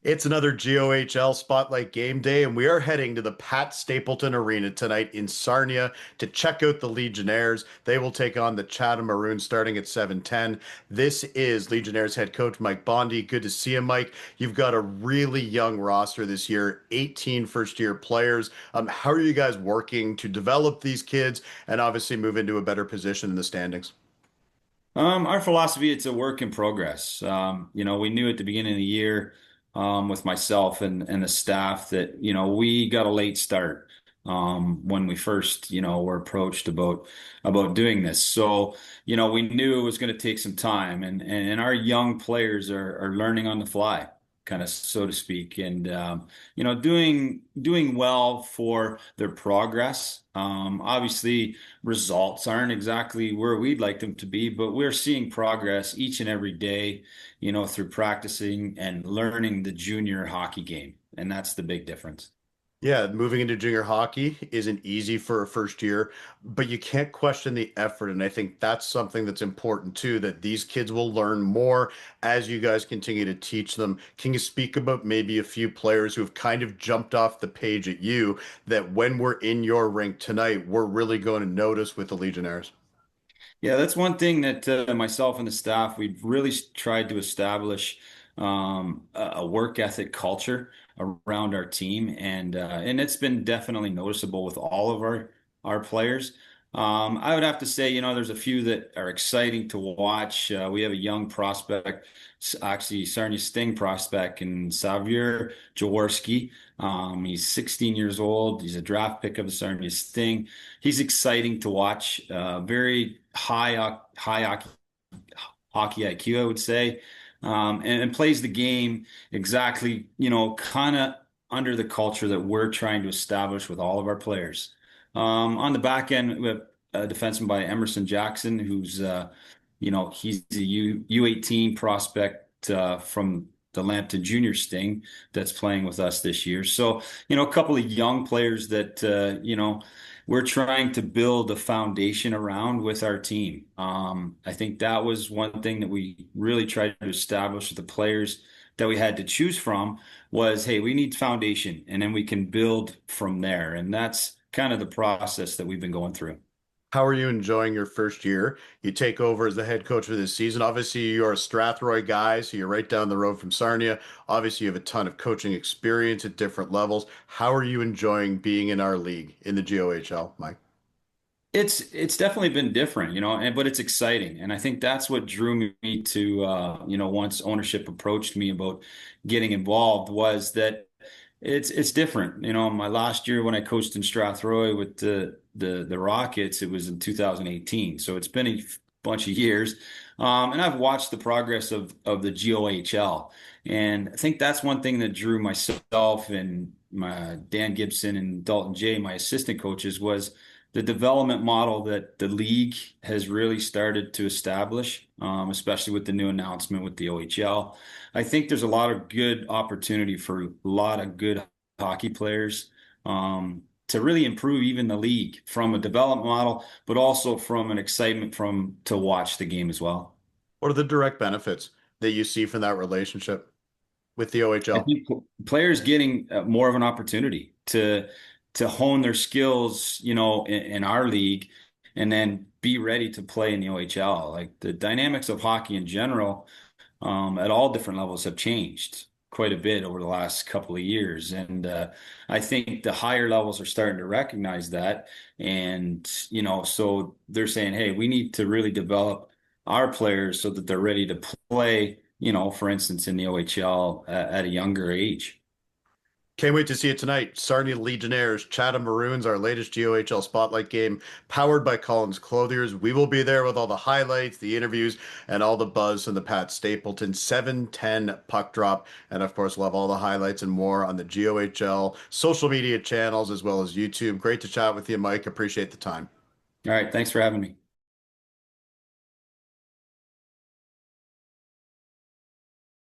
It's another GOHL Spotlight Game Day, and we are heading to the Pat Stapleton Arena tonight in Sarnia to check out the Legionnaires. They will take on the Chatham Maroons starting at 7:10. This is Legionnaires head coach Mike Bondy. Good to see you, Mike. You've got a really young roster this year, 18 first-year players. How are you guys working to develop these kids and obviously move into a better position in the standings? Our philosophy, it's a work in progress. We knew at the beginning of the year, with myself and the staff that, we got a late start, when we first, were approached about doing this. So, we knew it was going to take some time and our young players are learning on the fly, kind of, so to speak, and, doing well for their progress. Obviously, results aren't exactly where we'd like them to be, but we're seeing progress each and every day, through practicing and learning the junior hockey game. And that's the big difference. Yeah, moving into junior hockey isn't easy for a first year, but you can't question the effort. And I think that's something that's important too, that these kids will learn more as you guys continue to teach them. Can you speak about maybe a few players who have kind of jumped off the page at you that when we're in your rink tonight, we're really going to notice with the Legionnaires? Yeah, that's one thing that myself and the staff, we've really tried to establish a work ethic culture around our team, and it's been definitely noticeable with all of our players. I would have to say, there's a few that are exciting to watch. We have a young prospect, actually Sarnia Sting prospect, and Xavier Jaworski. He's 16 years old. He's a draft pick of the Sarnia Sting. He's exciting to watch. Very high hockey IQ, I would say, and plays the game exactly, kind of under the culture that we're trying to establish with all of our players. On the back end, we have a defenseman by Emerson Jackson, who's, he's a U18 prospect from the Lambton Junior Sting that's playing with us this year. So, a couple of young players that, we're trying to build a foundation around with our team. I think that was one thing that we really tried to establish with the players that we had to choose from was, hey, we need foundation and then we can build from there. And that's kind of the process that we've been going through. How are you enjoying your first year? You take over as the head coach for this season. Obviously, you're a Strathroy guy, so you're right down the road from Sarnia. Obviously, you have a ton of coaching experience at different levels. How are you enjoying being in our league in the GOHL, Mike? It's definitely been different, but it's exciting. And I think that's what drew me to, once ownership approached me about getting involved was that it's different. My last year when I coached in Strathroy with the Rockets, it was in 2018. So it's been a bunch of years. And I've watched the progress of the GOHL. And I think that's one thing that drew myself and my Dan Gibson and Dalton Jay, my assistant coaches, was the development model that the league has really started to establish, especially with the new announcement with the OHL. I think there's a lot of good opportunity for a lot of good hockey players, to really improve even the league from a development model, but also from an excitement from to watch the game as well. What are the direct benefits that you see from that relationship with the I OHL? think players getting more of an opportunity to hone their skills, in our league, and then be ready to play in the OHL. Like the dynamics of hockey in general, at all different levels have changed quite a bit over the last couple of years, and I think the higher levels are starting to recognize that, and so they're saying, hey, we need to really develop our players so that they're ready to play, for instance, in the OHL at a younger age. Can't wait to see it tonight. Sarnia Legionnaires, Chatham Maroons, our latest GOHL Spotlight game, powered by Collins Clothiers. We will be there with all the highlights, the interviews, and all the buzz from the Pat Stapleton 7:10 puck drop. And of course, we'll have all the highlights and more on the GOHL social media channels as well as YouTube. Great to chat with you, Mike. Appreciate the time. All right, thanks for having me.